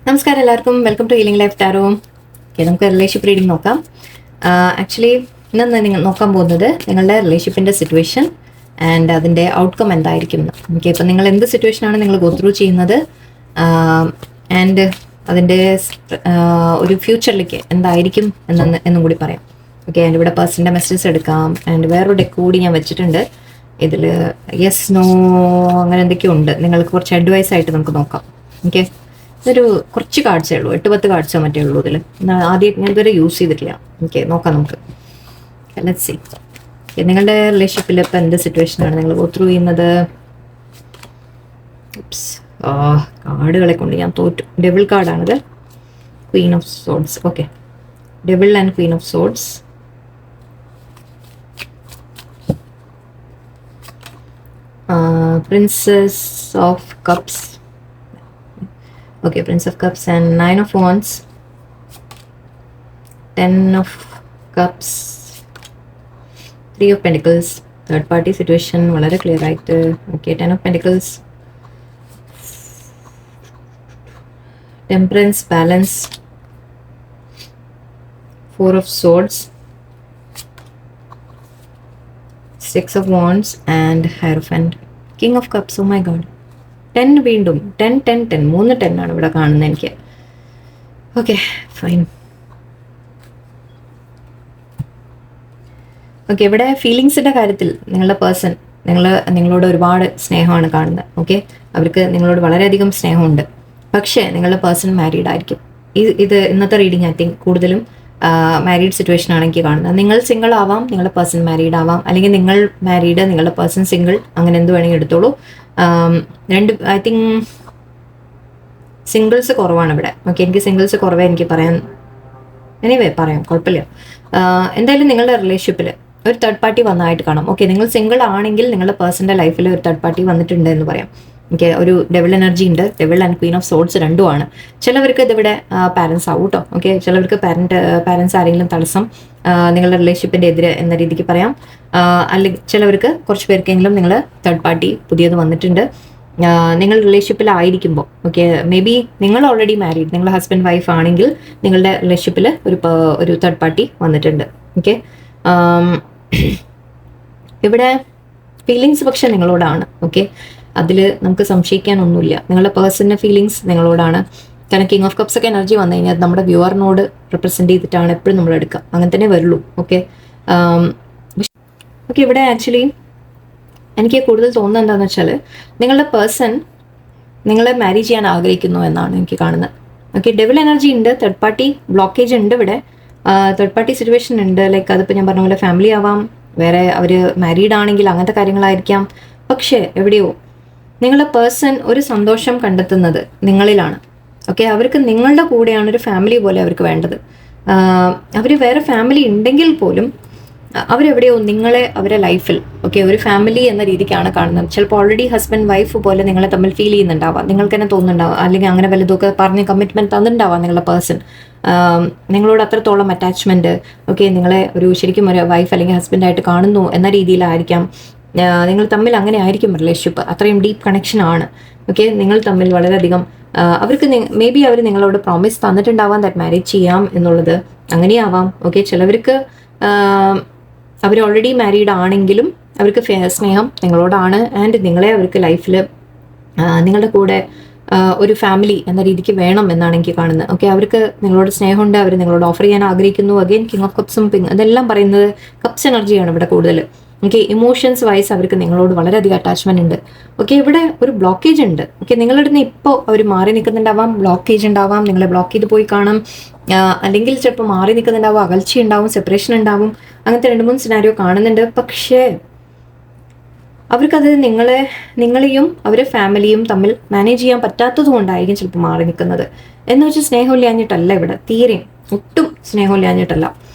നമസ്കാരം എല്ലാവർക്കും, welcome to healing life tarot. Okay, നമുക്ക് റിലേഷൻഷിപ്പ് റീഡിംഗ് നോക്കാം. ആക്ച്വലി ഇന്ന് നിങ്ങൾ നോക്കാൻ പോകുന്നത് നിങ്ങളുടെ റിലേഷൻഷിപ്പിൻ്റെ സിറ്റുവേഷൻ ആൻഡ് അതിൻ്റെ ഔട്ട്കം എന്തായിരിക്കും. ഓക്കെ, ഇപ്പം നിങ്ങൾ എന്ത് സിറ്റുവേഷനാണ് നിങ്ങൾ ഗോ ത്രൂ ചെയ്യുന്നത് ആൻഡ് അതിൻ്റെ ഒരു ഫ്യൂച്ചറിലേക്ക് എന്തായിരിക്കും എന്നും കൂടി പറയാം. ഓക്കെ, ആൻഡ് ഇവിടെ പേഴ്സണിൻ്റെ മെസ്സേജസ് എടുക്കാം. ആൻഡ് വേറൊരു ഡെക്ക് കൂടി ഞാൻ വെച്ചിട്ടുണ്ട്. ഇതിൽ യെസ് നോ അങ്ങനെ എന്തൊക്കെയോ ഉണ്ട്. നിങ്ങൾക്ക് കുറച്ച് അഡ്വൈസ് ആയിട്ട് നമുക്ക് നോക്കാം. ഓക്കെ, ഇതൊരു കുറച്ച് കാർഡ്സേ ഉള്ളൂ, 8-10 കാർഡ്സോ മറ്റേ ഉള്ളൂ ഇതിൽ. ആദ്യം ഞാൻ ഇതുവരെ യൂസ് ചെയ്തിട്ടില്ല. ഓക്കെ, നോക്കാം നമുക്ക്. Let's see. നിങ്ങളുടെ റിലേഷൻഷിപ്പിൽ ഇപ്പം എന്ത് സിറ്റുവേഷനാണ് നിങ്ങൾ ഗോ ത്രൂ ചെയ്യുന്നത്? കാർഡുകളെ കൊണ്ട് ഞാൻ തോറ്റു. ഡെവിൾ കാർഡാണിത്, queen of swords. Okay, devil and queen of swords. Princess of cups. Okay, Prince of Cups and 9 of Wands, 10 of Cups, 3 of Pentacles. Third party situation വളരെ clear ആയിട്ട്. Okay, 10 of Pentacles, Temperance, Balance, 4 of Swords, 6 of Wands and Hierophant. King of Cups. Oh my God. 10 വീണ്ടും 10 3 10 ആണ് ഇവിടെ കാണുന്നത് എനിക്ക്. Okay, fine. Okay, ഇവിടെ ഫീലിങ്സിൻ്റെ കാര്യത്തിൽ നിങ്ങളുടെ പേഴ്സൺ നിങ്ങളോട് ഒരുപാട് സ്നേഹമാണ് കാണുന്നത്. ഓക്കെ, അവർക്ക് നിങ്ങളോട് വളരെയധികം സ്നേഹമുണ്ട്. പക്ഷേ നിങ്ങളുടെ പേഴ്സൺ മാരീഡ് ആയിരിക്കും. ഇത് ഇന്നത്തെ റീഡിങ് ഐ തിങ്ക് കൂടുതലും മാരീഡ് സിറ്റുവേഷൻ ആണ് എനിക്ക് കാണുന്നത്. നിങ്ങൾ സിംഗിൾ ആവാം, നിങ്ങളുടെ പേഴ്സൺ മാരീഡ് ആവാം, അല്ലെങ്കിൽ നിങ്ങൾ മാരീഡ് നിങ്ങളുടെ പേഴ്സൺ സിംഗിൾ, അങ്ങനെ എന്ത് വേണമെങ്കിൽ എടുത്തോളൂ. രണ്ട് ഐ തിങ്ക് സിംഗിൾസ് കുറവാണ് ഇവിടെ. ഓക്കെ, എനിക്ക് സിംഗിൾസ് കുറവേ എനിക്ക് പറയാൻ പറയാം, കുഴപ്പമില്ല. എന്തായാലും നിങ്ങളുടെ റിലേഷൻഷിപ്പിൽ ഒരു തേർഡ് പാർട്ടി വന്നതായിട്ട് കാണാം. ഓക്കെ, നിങ്ങൾ സിംഗിൾ ആണെങ്കിൽ നിങ്ങളുടെ പേഴ്സൻ്റെ ലൈഫിൽ ഒരു തേർഡ് പാർട്ടി വന്നിട്ടുണ്ട് എന്ന് പറയാം. ഓക്കെ, ഒരു ഡെവിൾ എനർജി ഉണ്ട്. Devil and queen of swords രണ്ടുമാണ്. ചിലവർക്ക് ഇതിവിടെ പാരൻസ് ആവും കേട്ടോ. ഓക്കെ, ചിലവർക്ക് പാരൻസ് ആരെങ്കിലും തടസ്സം നിങ്ങളുടെ റിലേഷൻഷിപ്പിൻ്റെ എതിരെ എന്ന രീതിക്ക് പറയാം. അല്ലെങ്കിൽ ചിലവർക്ക് കുറച്ച് പേർക്കെങ്കിലും നിങ്ങൾ തേർഡ് പാർട്ടി പുതിയത് വന്നിട്ടുണ്ട്. നിങ്ങൾ റിലേഷൻഷിപ്പിലായിരിക്കുമ്പോൾ ഓക്കെ, മേ ബി നിങ്ങൾ ഓൾറെഡി മാരീഡ്, നിങ്ങൾ ഹസ്ബൻഡ് വൈഫ് ആണെങ്കിൽ നിങ്ങളുടെ റിലേഷൻഷിപ്പിൽ ഒരു തേർഡ് പാർട്ടി വന്നിട്ടുണ്ട്. ഓക്കെ, ഇവിടെ ഫീലിങ്സ് പക്ഷെ നിങ്ങളോടാണ്. ഓക്കെ, അതിൽ നമുക്ക് സംശയിക്കാനൊന്നുമില്ല. നിങ്ങളുടെ പേഴ്സണിൻ്റെ ഫീലിങ്സ് നിങ്ങളോടാണ്. കാരണം കിങ് ഓഫ് കപ്സ് ഒക്കെ എനർജി വന്നു കഴിഞ്ഞാൽ നമ്മുടെ വ്യൂവറിനോട് റെപ്രസെൻറ്റ് ചെയ്തിട്ടാണ് എപ്പോഴും നമ്മൾ എടുക്കുക. അങ്ങനെ തന്നെ വരുള്ളൂ. ഓക്കെ, ഓക്കെ, ഇവിടെ ആക്ച്വലി എനിക്ക് കൂടുതൽ തോന്നുന്നത് എന്താണെന്ന് വെച്ചാൽ നിങ്ങളുടെ പേഴ്സൺ നിങ്ങളെ മാരി ചെയ്യാൻ ആഗ്രഹിക്കുന്നു എന്നാണ് എനിക്ക് കാണുന്നത്. ഓക്കെ, ഡെവിൾ എനർജി ഉണ്ട്, തേർഡ് പാർട്ടി ബ്ലോക്കേജ് ഉണ്ട് ഇവിടെ, തേർഡ് പാർട്ടി സിറ്റുവേഷൻ ഉണ്ട്. ലൈക്ക് അതിപ്പോൾ ഞാൻ പറഞ്ഞ പോലെ ഫാമിലി ആവാം, വേറെ അവർ മാരീഡ് ആണെങ്കിൽ അങ്ങനത്തെ കാര്യങ്ങളായിരിക്കാം. പക്ഷേ എവിടെയോ നിങ്ങളുടെ പേഴ്സൺ ഒരു സന്തോഷം കണ്ടെത്തുന്നത് നിങ്ങളിലാണ്. ഓക്കെ, അവർക്ക് നിങ്ങളുടെ കൂടെയാണ് ഒരു ഫാമിലി പോലെ അവർക്ക് വേണ്ടത്. അവർ വേറെ ഫാമിലി ഉണ്ടെങ്കിൽ പോലും അവരെവിടെയോ നിങ്ങളെ അവരുടെ ലൈഫിൽ ഓക്കെ ഒരു ഫാമിലി എന്ന രീതിക്കാണ് കാണുന്നത്. ചിലപ്പോൾ ഓൾറെഡി ഹസ്ബൻഡ് വൈഫ് പോലെ നിങ്ങളെ തമ്മിൽ ഫീൽ ചെയ്യുന്നുണ്ടാവാം, നിങ്ങൾക്ക് തന്നെ തോന്നുന്നുണ്ടാവാം, അല്ലെങ്കിൽ അങ്ങനെ വല്ലതൊക്കെ പറഞ്ഞ് കമ്മിറ്റ്മെൻറ്റ് തന്നിട്ടുണ്ടാവാം നിങ്ങളുടെ പേഴ്സൺ. നിങ്ങളോട് അത്രത്തോളം അറ്റാച്ച്മെൻറ്റ് ഓക്കെ നിങ്ങളെ ശരിക്കും ഒരു വൈഫ് അല്ലെങ്കിൽ ഹസ്ബൻഡായിട്ട് കാണുന്നു എന്ന രീതിയിലായിരിക്കാം. നിങ്ങൾ തമ്മിൽ അങ്ങനെ ആയിരിക്കും റിലേഷൻഷിപ്പ്, അത്രയും ഡീപ്പ് കണക്ഷൻ ആണ്. ഓക്കെ, നിങ്ങൾ തമ്മിൽ വളരെയധികം അവർക്ക് മേ ബി അവർ നിങ്ങളോട് പ്രോമിസ് തന്നിട്ടുണ്ടാവാം ദാറ്റ് മാരേജ് ചെയ്യാം എന്നുള്ളത്, അങ്ങനെയാവാം. ഓക്കെ, ചിലവർക്ക് അവർ ഓൾറെഡി മാരീഡ് ആണെങ്കിലും അവർക്ക് സ്നേഹം നിങ്ങളോടാണ് ആൻഡ് നിങ്ങളെ അവർക്ക് ലൈഫിൽ നിങ്ങളുടെ കൂടെ ഒരു ഫാമിലി എന്ന രീതിക്ക് വേണം എന്നാണ് എനിക്ക് കാണുന്നത്. ഓക്കെ, അവർക്ക് നിങ്ങളോട് സ്നേഹമുണ്ട്, അവർ നിങ്ങളോട് ഓഫർ ചെയ്യാൻ ആഗ്രഹിക്കുന്നു. അഗെയിൻ കിങ് ഓഫ് കപ്സും അതെല്ലാം പറയുന്നത് കപ്സ് എനർജിയാണ് ഇവിടെ കൂടുതൽ. ഓക്കെ, ഇമോഷൻസ് വൈസ് അവർക്ക് നിങ്ങളോട് വളരെയധികം അറ്റാച്ച്മെന്റ് ഉണ്ട്. ഓക്കെ, ഇവിടെ ഒരു ബ്ലോക്കേജ് ഉണ്ട്. ഓക്കെ, നിങ്ങളുടെ അടുത്ത് ഇപ്പോൾ അവർ മാറി നിൽക്കുന്നുണ്ടാവാം, ബ്ലോക്കേജ് ഉണ്ടാവാം, നിങ്ങളെ ബ്ലോക്ക് ചെയ്ത് പോയി കാണാം, അല്ലെങ്കിൽ ചിലപ്പോൾ മാറി നിൽക്കുന്നുണ്ടാവും, അകൽച്ച ഉണ്ടാവും, സെപ്പറേഷൻ ഉണ്ടാവും, അങ്ങനത്തെ 2-3 സിനാരിയോ കാണുന്നുണ്ട്. പക്ഷേ അവർക്കത് നിങ്ങളെയും അവരെ ഫാമിലിയും തമ്മിൽ മാനേജ് ചെയ്യാൻ പറ്റാത്തത് കൊണ്ടായിരിക്കും ചിലപ്പോൾ മാറി നിൽക്കുന്നത്. എന്ന് വെച്ചാൽ സ്നേഹമില്ലാഞ്ഞിട്ടല്ല, ഇവിടെ തീരെ ഒട്ടും സ്നേഹമില്ലാഞ്ഞിട്ടല്ല.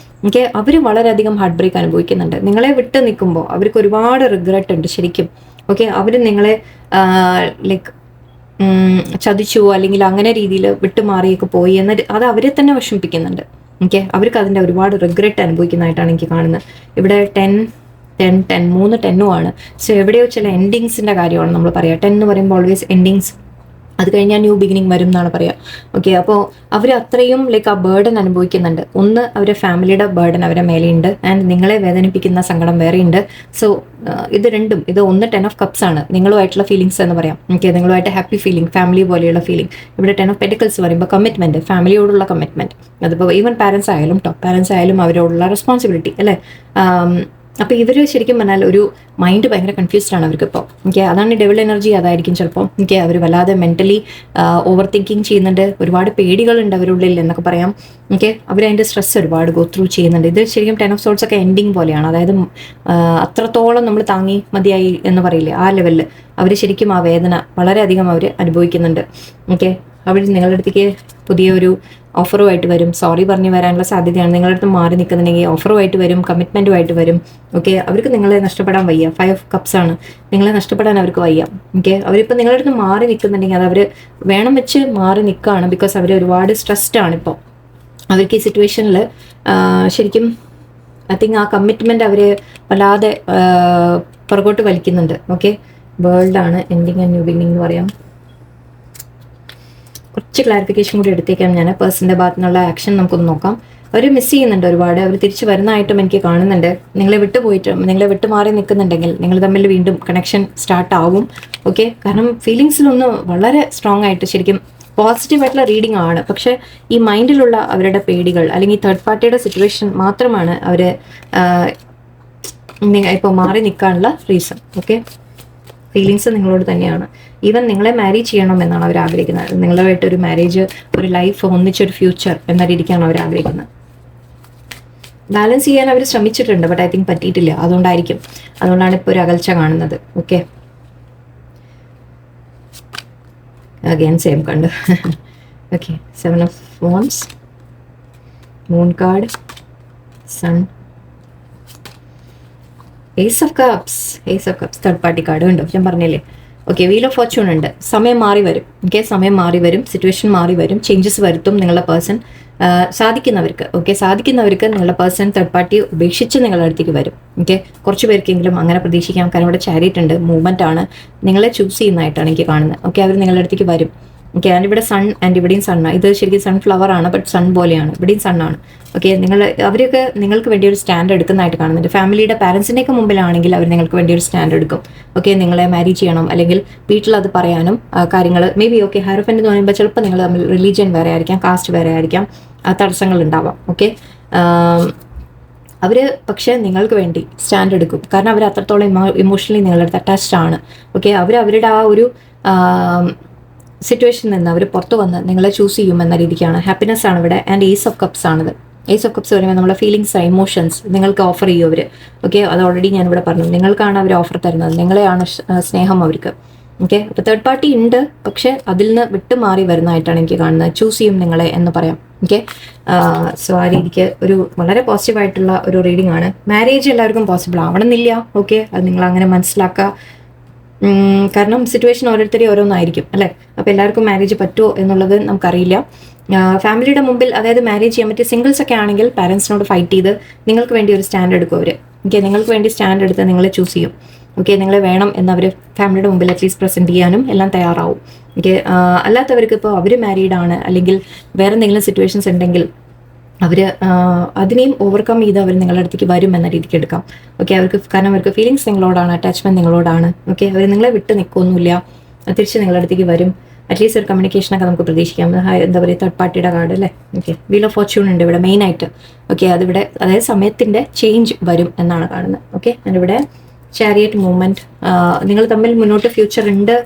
ഓക്കെ, അവർ വളരെയധികം ഹാർട്ട് ബ്രേക്ക് അനുഭവിക്കുന്നുണ്ട്. നിങ്ങളെ വിട്ട് നിൽക്കുമ്പോൾ അവർക്ക് ഒരുപാട് റിഗ്രറ്റ് ഉണ്ട് ശരിക്കും. ഓക്കെ, അവർ നിങ്ങളെ ലൈക്ക് ചതിച്ചു അല്ലെങ്കിൽ അങ്ങനെ രീതിയിൽ വിട്ടുമാറിയൊക്കെ പോയി എന്ന് അത് അവരെ തന്നെ വിഷമിപ്പിക്കുന്നുണ്ട്. ഓക്കെ, അവർക്ക് അതിൻ്റെ ഒരുപാട് റിഗ്രറ്റ് അനുഭവിക്കുന്നതായിട്ടാണ് എനിക്ക് കാണുന്നത്. ഇവിടെ 10 മൂന്ന് ടെന്നുമാണ്. സോ എവിടെയോ ചില എൻഡിങ്സിൻ്റെ കാര്യമാണ് നമ്മൾ പറയുക. 10 എന്ന് പറയുമ്പോൾ ഓൾവേസ് എൻഡിങ്സ്, അത് കഴിഞ്ഞാൽ ന്യൂ ബിഗിനിങ് വരും എന്നാണ് പറയുക. ഓക്കെ, അപ്പോൾ അവർ അത്രയും ലൈക്ക് ആ ബേർഡൻ അനുഭവിക്കുന്നുണ്ട്. ഒന്ന് അവരുടെ ഫാമിലിയുടെ ബേർഡൻ അവരുടെ മേലെയുണ്ട്, ആൻഡ് നിങ്ങളെ വേദനിപ്പിക്കുന്ന സങ്കടം വേറെയുണ്ട്. സോ ഇത് രണ്ടും, ഇത് ഒന്ന് 10 ഓഫ് കപ്സ് ആണ്, നിങ്ങളുമായിട്ടുള്ള ഫീലിങ്സ് എന്ന് പറയാം. ഓക്കെ, നിങ്ങളുമായിട്ട് ഹാപ്പി ഫീലിംഗ്, ഫാമിലി പോലെയുള്ള ഫീലിംഗ്. ഇവിടെ 10 ഓഫ് പെറ്റക്കിൾസ് പറയുമ്പോൾ കമ്മിറ്റ്മെന്റ്, ഫാമിലിയോടുള്ള കമ്മിറ്റ്മെന്റ്. അതിപ്പോൾ ഈവൻ പാരൻസ് ആയാലും പാരൻസ് ആയാലും അവരോടുള്ള റെസ്പോൺസിബിലിറ്റി അല്ലേ. അപ്പോൾ ഇവർ ശരിക്കും പറഞ്ഞാൽ ഒരു മൈൻഡ് ഭയങ്കര കൺഫ്യൂസ്ഡ് ആണ് അവർക്ക് ഇപ്പോൾ. ഓക്കെ, അതാണ് ഡെവിൾ എനർജി, അതായിരിക്കും ചിലപ്പോൾ. ഓക്കെ, അവർ വല്ലാതെ മെൻ്റലി ഓവർ തിങ്കിങ് ചെയ്യുന്നുണ്ട്, ഒരുപാട് പേടികളുണ്ട് അവരുള്ളിൽ എന്നൊക്കെ പറയാം. ഓക്കെ, അവരതിൻ്റെ സ്ട്രെസ് ഒരുപാട് ഗോ ത്രൂ ചെയ്യുന്നുണ്ട്. ഇത് ശരിക്കും 10 ഓഫ് സോർട്സ് ഒക്കെ എൻഡിങ് പോലെയാണ്. അതായത് അത്രത്തോളം നമ്മൾ താങ്ങി മതിയായി എന്ന് പറയില്ലേ, ആ ലെവലിൽ അവർ ശരിക്കും ആ വേദന വളരെയധികം അവർ അനുഭവിക്കുന്നുണ്ട്. ഓക്കെ, അവർ നിങ്ങളുടെ അടുത്തേക്ക് പുതിയൊരു ഓഫറുമായിട്ട് വരും, സോറി പറഞ്ഞ് വരാനുള്ള സാധ്യതയാണ്. നിങ്ങളുടെ അടുത്ത് മാറി നിൽക്കുന്നുണ്ടെങ്കിൽ ഓഫറുമായിട്ട് വരും, കമ്മിറ്റ്മെൻറ്റുമായിട്ട് വരും. ഓക്കെ, അവർക്ക് നിങ്ങളെ നഷ്ടപ്പെടാൻ വയ്യ. 5 ഓഫ് കപ്സ് ആണ്, നിങ്ങളെ നഷ്ടപ്പെടാൻ അവർക്ക് വയ്യ. ഓക്കെ, അവരിപ്പോൾ നിങ്ങളുടെ അടുത്ത് മാറി നിൽക്കുന്നുണ്ടെങ്കിൽ അത് അവർ വേണം വെച്ച് മാറി നിൽക്കുകയാണ്. ബിക്കോസ് അവർ ഒരുപാട് സ്ട്രെസ്ഡ് ആണ് ഇപ്പോൾ. അവർക്ക് ഈ സിറ്റുവേഷനിൽ ശരിക്കും ഐ തിങ്ക് ആ കമ്മിറ്റ്മെൻറ്റ് അവർ വല്ലാതെ പുറകോട്ട് വലിക്കുന്നുണ്ട്. ഓക്കെ, വേൾഡാണ് എൻഡിങ് ആൻഡ് ന്യൂ ബിഗിനിങ് എന്ന് പറയാം. കുറച്ച് ക്ലാരിഫിക്കേഷൻ കൂടി എടുത്തേക്കാം ഞാൻ. പേഴ്സൻ്റെ ഭാഗത്തു നിന്നുള്ള ആക്ഷൻ നമുക്കൊന്ന് നോക്കാം. അവർ മിസ് ചെയ്യുന്നുണ്ട് ഒരുപാട്, അവർ തിരിച്ച് വരുന്നതായിട്ടും എനിക്ക് കാണുന്നുണ്ട്. നിങ്ങളെ വിട്ട് മാറി നിൽക്കുന്നുണ്ടെങ്കിൽ നിങ്ങൾ തമ്മിൽ വീണ്ടും കണക്ഷൻ സ്റ്റാർട്ട് ആവും. ഓക്കെ, കാരണം ഫീലിങ്സിലൊന്ന് വളരെ സ്ട്രോങ് ആയിട്ട് ശരിക്കും പോസിറ്റീവായിട്ടുള്ള റീഡിംഗ് ആണ്. പക്ഷേ ഈ മൈൻഡിലുള്ള അവരുടെ പേടികൾ അല്ലെങ്കിൽ തേർഡ് പാർട്ടിയുടെ സിറ്റുവേഷൻ മാത്രമാണ് അവർ ഇപ്പോൾ മാറി നിൽക്കാനുള്ള റീസൺ. ഓക്കെ, ഫീലിങ്സ് നിങ്ങളോട് തന്നെയാണ്. ഈവൻ നിങ്ങളെ മാരേജ് ചെയ്യണം എന്നാണ് അവർ ആഗ്രഹിക്കുന്നത്. നിങ്ങളുമായിട്ടൊരു മാരേജ്, ഒരു ലൈഫ്, ഒന്നിച്ചൊരു ഫ്യൂച്ചർ എന്ന രീതിക്കാണ് അവർ ആഗ്രഹിക്കുന്നത്. ബാലൻസ് ചെയ്യാൻ അവർ ശ്രമിച്ചിട്ടുണ്ട്, ബട്ട് ഐ തിങ്ക് പറ്റിയിട്ടില്ല. അതുകൊണ്ടാണ് ഇപ്പോൾ ഒരു അകൽച്ച കാണുന്നത്. ഓക്കെ, അഗൈൻ സെയിം കണ്ടു. Okay, 7 of wands, moon card, sun, ace of cups third party card ഉണ്ട്, ഞാൻ പറഞ്ഞില്ലേ. ഓക്കെ, വീൽ ഓഫ് ഫോർച്യൂൺ ഉണ്ട്. സമയം മാറി വരും. ഓക്കെ, സമയം മാറി വരും, സിറ്റുവേഷൻ മാറി വരും, ചേഞ്ചസ് വരുത്തും നിങ്ങളുടെ പേഴ്സൺ. സാധിക്കുന്നവർക്ക് നിങ്ങളുടെ പേഴ്സൺ തേർഡ് പാർട്ടി ഉപേക്ഷിച്ച് നിങ്ങളുടെ അടുത്തേക്ക് വരും. ഓക്കെ, കുറച്ച് പേർക്കെങ്കിലും അങ്ങനെ പ്രതീക്ഷിക്കാം. കാരണം ഇവിടെ ചാരിറ്റ് ഉണ്ട്, മൂവ്മെൻ്റ് ആണ്, നിങ്ങളെ ചൂസ് ചെയ്യുന്നതായിട്ടാണ് എനിക്ക് കാണുന്നത്. ഓക്കെ, അവർ നിങ്ങളുടെ അടുത്തേക്ക് വരും. ഓക്കെ, ആൻഡ് ഇവിടെ സൺ ആൻഡ് ഇവിടെയും സണ്ണാണ്. ഇത് ശരിക്കും സൺഫ്ലവർ ആണ്, ബട്ട് സൺ പോലെയാണ്. ഇവിടെയും സണ്ണാണ്. ഓക്കെ, അവരൊക്കെ നിങ്ങൾക്ക് വേണ്ടി ഒരു സ്റ്റാൻഡ് എടുക്കുന്നതായിട്ട് കാണുന്നുണ്ട്. ഫാമിലിയുടെ പാരൻസിൻ്റെയൊക്കെ മുമ്പിലാണെങ്കിൽ അവർ നിങ്ങൾക്ക് വേണ്ടി ഒരു സ്റ്റാൻഡ് എടുക്കും. ഓക്കെ, നിങ്ങളെ മാരേജ് ചെയ്യണം, അല്ലെങ്കിൽ വീട്ടിൽ അത് പറയാനും കാര്യങ്ങൾ മേ ബി. ഓക്കെ, ഹയറോഫൻ്റ് എന്ന് പറയുമ്പോൾ ചിലപ്പോൾ നിങ്ങൾ തമ്മിൽ റിലീജിയൻ വേറെ ആയിരിക്കാം, കാസ്റ്റ് വേറെ ആയിരിക്കാം, തടസ്സങ്ങൾ ഉണ്ടാവാം. ഓക്കെ, അവർ പക്ഷേ നിങ്ങൾക്ക് വേണ്ടി സ്റ്റാൻഡ് എടുക്കും. കാരണം അവർ അത്രത്തോളം ഇമോഷണലി നിങ്ങളുടെ അടുത്ത് അറ്റാച്ച്ഡ് ആണ്. ഓക്കെ, അവരുടെ ആ ഒരു സിറ്റുവേഷനിൽ നിന്ന് അവർ പുറത്തു വന്ന് നിങ്ങളെ ചൂസ് ചെയ്യും എന്ന രീതിക്കാണ്. ഹാപ്പിനെസ് ആണ് ഇവിടെ. ആൻഡ് ഏസ് ഓഫ് കപ്സ് ആണിത്. ഏസ് ഓഫ് കപ്സ് പറയുമ്പോൾ നമ്മുടെ ഫീലിങ്സ്, ഇമോഷൻസ് നിങ്ങൾക്ക് ഓഫർ ചെയ്യും അവർ. ഓക്കെ, അത് ഓൾറെഡി ഞാനിവിടെ പറഞ്ഞു. നിങ്ങൾക്കാണ് അവർ ഓഫർ തരുന്നത്, നിങ്ങളെയാണ് സ്നേഹം അവർക്ക്. ഓക്കെ, അപ്പോൾ തേർഡ് പാർട്ടി ഉണ്ട്, പക്ഷേ അതിൽ നിന്ന് വിട്ട് മാറി വരുന്നതായിട്ടാണ് എനിക്ക് കാണുന്നത്. ചൂസ് ചെയ്യും നിങ്ങളെ എന്ന് പറയാം. ഓക്കെ, സോ ആ രീതിക്ക് ഒരു വളരെ പോസിറ്റീവായിട്ടുള്ള ഒരു റീഡിംഗ് ആണ്. മാരേജ് എല്ലാവർക്കും പോസിബിൾ ആവണമെന്നില്ല. ഓക്കെ, അത് നിങ്ങൾ അങ്ങനെ മനസ്സിലാക്കുക. കാരണം സിറ്റുവേഷൻ ഓരോരുത്തരെയും ഓരോന്നായിരിക്കും അല്ലേ. അപ്പോൾ എല്ലാവർക്കും മാരേജ് പറ്റുമോ എന്നുള്ളത് നമുക്കറിയില്ല. ഫാമിലിയുടെ മുമ്പിൽ, അതായത് മാരേജ് ചെയ്യാൻ പറ്റിയ സിംഗിൾസ് ഒക്കെ ആണെങ്കിൽ പാരൻസിനോട് ഫൈറ്റ് ചെയ്ത് നിങ്ങൾക്ക് വേണ്ടി ഒരു സ്റ്റാൻഡ് എടുക്കും അവർ. ഓക്കെ, നിങ്ങൾക്ക് വേണ്ടി സ്റ്റാൻഡ് എടുത്ത് നിങ്ങളെ ചൂസ് ചെയ്യും. ഓക്കെ, നിങ്ങളെ വേണം എന്നവർ ഫാമിലിയുടെ മുമ്പിൽ അറ്റ്ലീസ്റ്റ് പ്രസൻറ്റ് ചെയ്യാനും എല്ലാം തയ്യാറാവും. ഓക്കെ, അല്ലാത്തവർക്ക് ഇപ്പോൾ അവർ മാരീഡ് ആണ് അല്ലെങ്കിൽ വേറെ എന്തെങ്കിലും സിറ്റുവേഷൻസ് ഉണ്ടെങ്കിൽ അവർ അതിനെയും ഓവർകം ചെയ്ത് അവർ നിങ്ങളുടെ അടുത്തേക്ക് വരും എന്ന രീതിക്ക് എടുക്കാം. ഓക്കെ, കാരണം അവർക്ക് ഫീലിങ്സ് നിങ്ങളോടാണ്, അറ്റാച്ച്മെൻറ്റ് നിങ്ങളോടാണ്. ഓക്കെ, അവർ നിങ്ങളെ വിട്ട് നിൽക്കൊന്നുമില്ല, തിരിച്ച് നിങ്ങളുടെ അടുത്തേക്ക് വരും. അറ്റ്ലീസ്റ്റ് ഒരു കമ്മ്യൂണിക്കേഷനൊക്കെ നമുക്ക് പ്രതീക്ഷിക്കാം. എന്താ പറയുക, തേർഡ് പാർട്ടിയുടെ കാർഡ് അല്ലേ. ഓക്കെ, വീൽ ഓഫ് ഫോർച്യൂൺ ഉണ്ട് ഇവിടെ മെയിനായിട്ട്. ഓക്കെ, അതിവിടെ അതായത് സമയത്തിൻ്റെ ചേഞ്ച് വരും എന്നാണ് കാണുന്നത്. ഓക്കെ, അതിവിടെ ചാരിയറ്റ് മൂവ്മെൻറ്റ്, നിങ്ങൾ തമ്മിൽ മുന്നോട്ട് ഫ്യൂച്ചർ ഉണ്ട്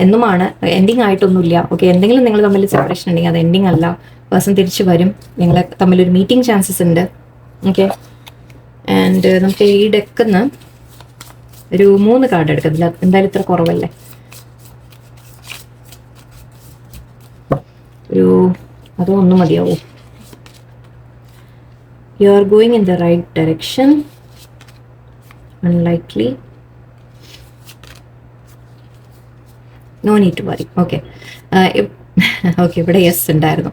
എന്നുമാണ്. എൻഡിങ് ആയിട്ടൊന്നുമില്ല. ഓക്കെ, എന്തെങ്കിലും നിങ്ങൾ തമ്മിൽ സെപ്പറേഷൻ ഉണ്ടെങ്കിൽ അത് എൻഡിങ് അല്ല. പേഴ്സൺ തിരിച്ച് വരും, നിങ്ങളെ തമ്മിലൊരു മീറ്റിംഗ് ചാൻസസ് ഉണ്ട്. ഓക്കെ, ആൻഡ് നമുക്ക് ഈ ഡെക്കിന്ന് ഒരു 3 കാർഡ് എടുക്കത്തില്ല, എന്തായാലും ഇത്ര കുറവല്ലേ. അതോ ഒന്നും മതിയാവോ? You are going in the right direction, unlikely, no need to worry. Okay, ഇവിടെ യെസ് ഉണ്ടായിരുന്നു.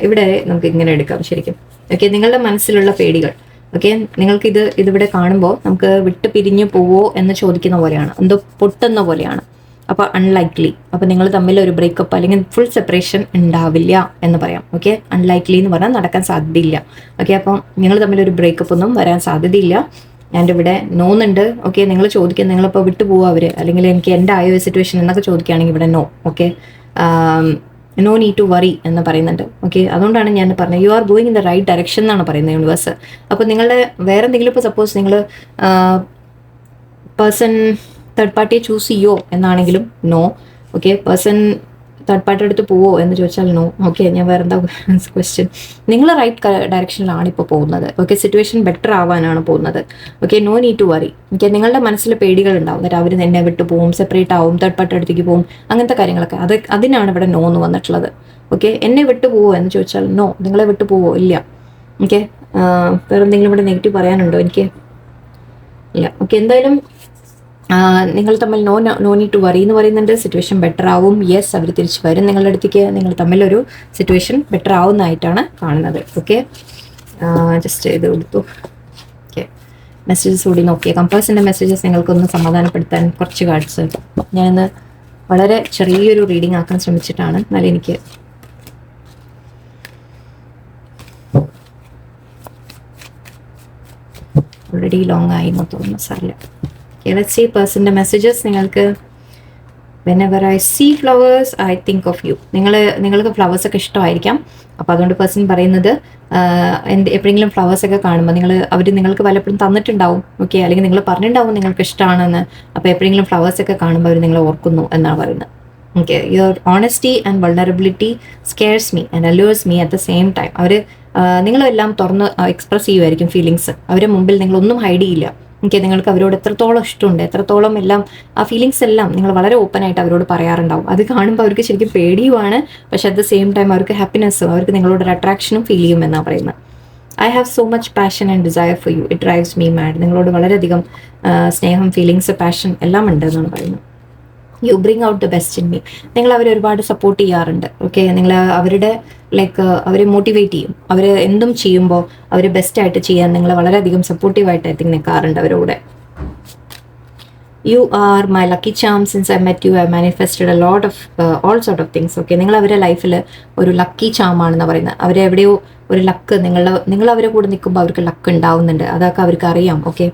ഇവിടെ നമുക്ക് ഇങ്ങനെ എടുക്കാം ശരിക്കും. ഓക്കെ, നിങ്ങളുടെ മനസ്സിലുള്ള പേടികൾ, ഓക്കെ, നിങ്ങൾക്ക് ഇതിവിടെ കാണുമ്പോൾ നമുക്ക് വിട്ട് പിരിഞ്ഞു പോവോ എന്ന് ചോദിക്കുന്ന പോലെയാണ്, എന്തോ പൊട്ടുന്ന പോലെയാണ്. അപ്പോൾ അൺലൈക്ലി, അപ്പോൾ നിങ്ങൾ തമ്മിൽ ഒരു ബ്രേക്കപ്പ് അല്ലെങ്കിൽ ഫുൾ സെപ്പറേഷൻ ഉണ്ടാവില്ല എന്ന് പറയാം. ഓക്കെ, അൺലൈക്ലി എന്ന് പറഞ്ഞാൽ നടക്കാൻ സാധ്യതയില്ല. ഓക്കെ, അപ്പം നിങ്ങൾ തമ്മിൽ ഒരു ബ്രേക്കപ്പ് ഒന്നും വരാൻ സാധ്യതയില്ല. ഞാൻ ഇവിടെ നോന്നുണ്ട്. ഓക്കെ, നിങ്ങൾ ചോദിക്കുക നിങ്ങളിപ്പോൾ വിട്ടു പോവുക അവർ, അല്ലെങ്കിൽ എനിക്ക് എൻ്റെ ആയ ഒരു സിറ്റുവേഷൻ എന്നൊക്കെ ചോദിക്കുകയാണെങ്കിൽ ഇവിടെ no. Okay, no need to worry എന്ന് പറയുന്നുണ്ട്. ഓക്കെ, അതുകൊണ്ടാണ് ഞാൻ പറഞ്ഞത് you are going in the right direction എന്നാണ് പറയുന്നത് യൂണിവേഴ്സ്. അപ്പോൾ നിങ്ങളുടെ വേറെ എന്തെങ്കിലും ഇപ്പോൾ സപ്പോസ് നിങ്ങൾ പേഴ്സൺ തേർഡ് പാർട്ടിയെ ചൂസ് ചെയ്യോ എന്നാണെങ്കിലും നോ. ഓക്കെ, പേഴ്സൺ തേർഡ് പാർട്ടിയുടെ അടുത്ത് പോവോ എന്ന് ചോദിച്ചാൽ നോ. ഓക്കെ, ഞാൻ വേറെ എന്താ ക്വസ്റ്റ്യൻ, നിങ്ങൾ റൈറ്റ് ഡയറക്ഷനിലാണ് ഇപ്പോൾ പോകുന്നത്. ഓക്കെ, സിറ്റുവേഷൻ ബെറ്റർ ആവാനാണ് പോകുന്നത്. Okay, no need to worry. Okay, നിങ്ങളുടെ മനസ്സിൽ പേടികൾ ഉണ്ടാവും, എന്നിട്ട് അവർ എന്നെ വിട്ടു പോവും, സെപ്പറേറ്റ് ആവും, തേർഡ് പാർട്ടി അടുത്തേക്ക് പോവും, അങ്ങനത്തെ കാര്യങ്ങളൊക്കെ. അതിനാണ് ഇവിടെ നോ എന്ന് വന്നിട്ടുള്ളത്. ഓക്കെ, എന്നെ വിട്ടു പോവോ എന്ന് ചോദിച്ചാൽ നോ, നിങ്ങളെ വിട്ടു പോവോ ഇല്ല. ഓക്കെ, വേറെ എന്തെങ്കിലും ഇവിടെ നെഗറ്റീവ് പറയാനുണ്ടോ എനിക്ക്? ഇല്ല. ഓക്കെ, എന്തായാലും നിങ്ങൾ തമ്മിൽ നോ നീഡ് ടു വറി എന്ന് പറയുന്നുണ്ട്. സിറ്റുവേഷൻ ബെറ്റർ ആവും. യെസ്, അവർ തിരിച്ച് വരും നിങ്ങളുടെ അടുത്തേക്ക്. നിങ്ങൾ തമ്മിലൊരു സിറ്റുവേഷൻ ബെറ്റർ ആവുന്നതായിട്ടാണ് കാണുന്നത്. ഓക്കെ, ജസ്റ്റ് ഇത് കൊടുത്തു. ഓക്കെ, മെസ്സേജസ് കൂടി നോക്കിയ കമ്പേഴ്സിൻ്റെ മെസ്സേജസ് നിങ്ങൾക്കൊന്ന് സമാധാനപ്പെടുത്താൻ കുറച്ച് കാർഡ്സ് ഞാനിന്ന് വളരെ ചെറിയൊരു റീഡിംഗ് ആക്കാൻ ശ്രമിച്ചിട്ടാണ്. എന്നാലും എനിക്ക് ഓൾറെഡി ലോങ് ആയി എന്ന് തോന്നുന്നു. സാറില്ല. Let's see പേഴ്സൻ്റെ മെസ്സേജസ് നിങ്ങൾക്ക്. whenever I see flowers I think of you. നിങ്ങൾക്ക് ഫ്ലവേഴ്സ് ഒക്കെ ഇഷ്ടമായിരിക്കാം. അപ്പോൾ അതുകൊണ്ട് പേഴ്സൺ പറയുന്നത് എപ്പോഴെങ്കിലും ഫ്ലവേഴ്സ് ഒക്കെ കാണുമ്പോൾ അവർ നിങ്ങൾക്ക് പലപ്പോഴും തന്നിട്ടുണ്ടാവും. ഓക്കെ, അല്ലെങ്കിൽ നിങ്ങൾ പറഞ്ഞിട്ടുണ്ടാവും നിങ്ങൾക്ക് ഇഷ്ടമാണെന്ന്. അപ്പോൾ എപ്പോഴെങ്കിലും ഫ്ലവേഴ്സ് ഒക്കെ കാണുമ്പോൾ അവർ നിങ്ങളെ ഓർക്കുന്നു എന്നാണ് പറയുന്നത്. Okay, your honesty and vulnerability scares me and allures me at the same time. അവർ നിങ്ങളെല്ലാം തുറന്ന് എക്സ്പ്രസ് ചെയ്യുമായിരിക്കും ഫീലിങ്സ്. അവരുടെ മുമ്പിൽ നിങ്ങളൊന്നും ഹൈഡ് ചെയ്യില്ല. ഓക്കെ, നിങ്ങൾക്ക് അവരോട് എത്രത്തോളം ഇഷ്ടമുണ്ട്, എത്രത്തോളം എല്ലാം ആ ഫീലിങ്സ് എല്ലാം നിങ്ങൾ വളരെ ഓപ്പണായിട്ട് അവരോട് പറയാറുണ്ടാവും. അത് കാണുമ്പോൾ അവർക്ക് ശരിക്കും പേടിയുമാണ്, പക്ഷെ അറ്റ് ദ സെയിം ടൈം അവർക്ക് ഹാപ്പിനെസ്സും അവർക്ക് നിങ്ങളോട് ഒരു അട്രാക്ഷനും ഫീൽ ചെയ്യുമെന്നാണ് പറയുന്നത്. I have so much passion and desire for you, it drives me mad. നിങ്ങളോട് വളരെയധികം സ്നേഹം, ഫീലിങ്സ്, പാഷൻ എല്ലാം ഉണ്ട് എന്നാണ് പറയുന്നത്. You bring out the best in me. നിങ്ങൾ അവരെ ഒരുപാട് സപ്പോർട്ട് ചെയ്യാറുണ്ട്. ഓക്കെ, നിങ്ങൾ അവരുടെ അവരെ മോട്ടിവേറ്റ് ചെയ്യും. അവർ എന്തും ചെയ്യുമ്പോൾ അവർ ബെസ്റ്റായിട്ട് ചെയ്യാൻ നിങ്ങൾ വളരെയധികം സപ്പോർട്ടീവായിട്ട് ഐ തിങ്ക് നിൽക്കാറുണ്ട് അവരോട്. You are my lucky charm since I met you I manifested a lot of all sort of things. Okay, നിങ്ങൾ അവരുടെ ലൈഫിൽ ഒരു ലക്കി ചാം ആണെന്ന് പറയുന്നത്. അവരെവിടെയോ ഒരു ലക്ക് നിങ്ങൾ അവരെ കൂടെ നിൽക്കുമ്പോൾ അവർക്ക് ലക്ക് ഉണ്ടാവുന്നുണ്ട്. അതൊക്കെ അവർക്ക് അറിയാം. Okay,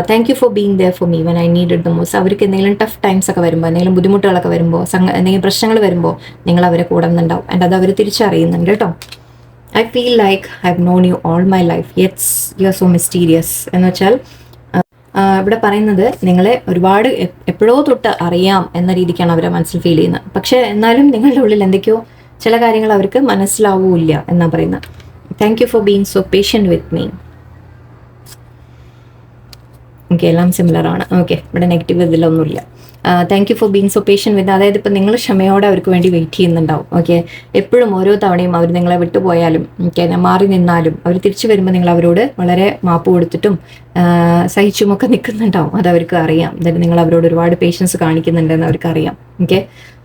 thank you for being there for me when I needed the most. അവർക്ക് എന്തെങ്കിലും ടഫ് ടൈംസ് ഒക്കെ വരുമ്പോൾ, എന്തെങ്കിലും ബുദ്ധിമുട്ടുകളൊക്കെ വരുമ്പോൾ, എന്തെങ്കിലും പ്രശ്നങ്ങൾ വരുമ്പോൾ നിങ്ങൾ അവരെ കൂടെ നിന്നുണ്ടാവും. ആൻഡ് അത് അവർ തിരിച്ചറിയുന്നുണ്ട് കേട്ടോ. I feel like I have non you all my life Yeats you are so mysterious. എന്ന് വെച്ചാൽ ഇവിടെ പറയുന്നത് നിങ്ങളെ ഒരുപാട് എപ്പോഴോ തൊട്ട് അറിയാം എന്ന രീതിക്കാണ് അവരെ മനസ്സിൽ ഫീൽ ചെയ്യുന്നത്. പക്ഷേ എന്നാലും നിങ്ങളുടെ ഉള്ളിൽ എന്തൊക്കെയോ ചില കാര്യങ്ങൾ അവർക്ക് മനസ്സിലാവൂല്ല എന്നാണ് പറയുന്നത്. Thank you for being so patient with me. Okay, എല്ലാം സിമിലർ ആണ്. ഓക്കെ, ഇവിടെ നെഗറ്റീവ് ഇതിലൊന്നുമില്ല. Thank you for being so patient with. അതായത് ഇപ്പം നിങ്ങൾ ക്ഷമയോടെ അവർക്ക് വേണ്ടി വെയിറ്റ് ചെയ്യുന്നുണ്ടാവും. ഓക്കെ, എപ്പോഴും ഓരോ തവണയും അവർ നിങ്ങളെ വിട്ടുപോയാലും ഓക്കെ മാറി നിന്നാലും അവർ തിരിച്ചു വരുമ്പോൾ നിങ്ങൾ അവരോട് വളരെ മാപ്പ് കൊടുത്തിട്ടും സഹിച്ചുമൊക്കെ നിൽക്കുന്നുണ്ടാവും. അത് അവർക്ക് അറിയാം. എന്നിട്ട് നിങ്ങൾ അവരോട് ഒരുപാട് പേഷ്യൻസ് കാണിക്കുന്നുണ്ടെന്ന് അവർക്ക് അറിയാം. ഓക്കെ,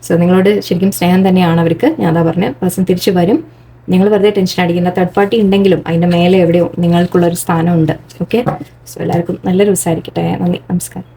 സോ നിങ്ങളോട് ശരിക്കും സ്നേഹം തന്നെയാണ് അവർക്ക്. ഞാൻ അതാ പറഞ്ഞത്, പേഴ്സൺ തിരിച്ചു വരും. നിങ്ങൾ വെറുതെ ടെൻഷൻ അടിക്കുന്ന. തേർഡ് പാർട്ടി ഉണ്ടെങ്കിലും അതിൻ്റെ മേലെ എവിടെയോ നിങ്ങൾക്കുള്ളൊരു സ്ഥാനമുണ്ട്. ഓക്കെ, സോ എല്ലാവർക്കും നല്ലൊരു ദിവസമായിരിക്കട്ടെ. നന്ദി, നമസ്കാരം.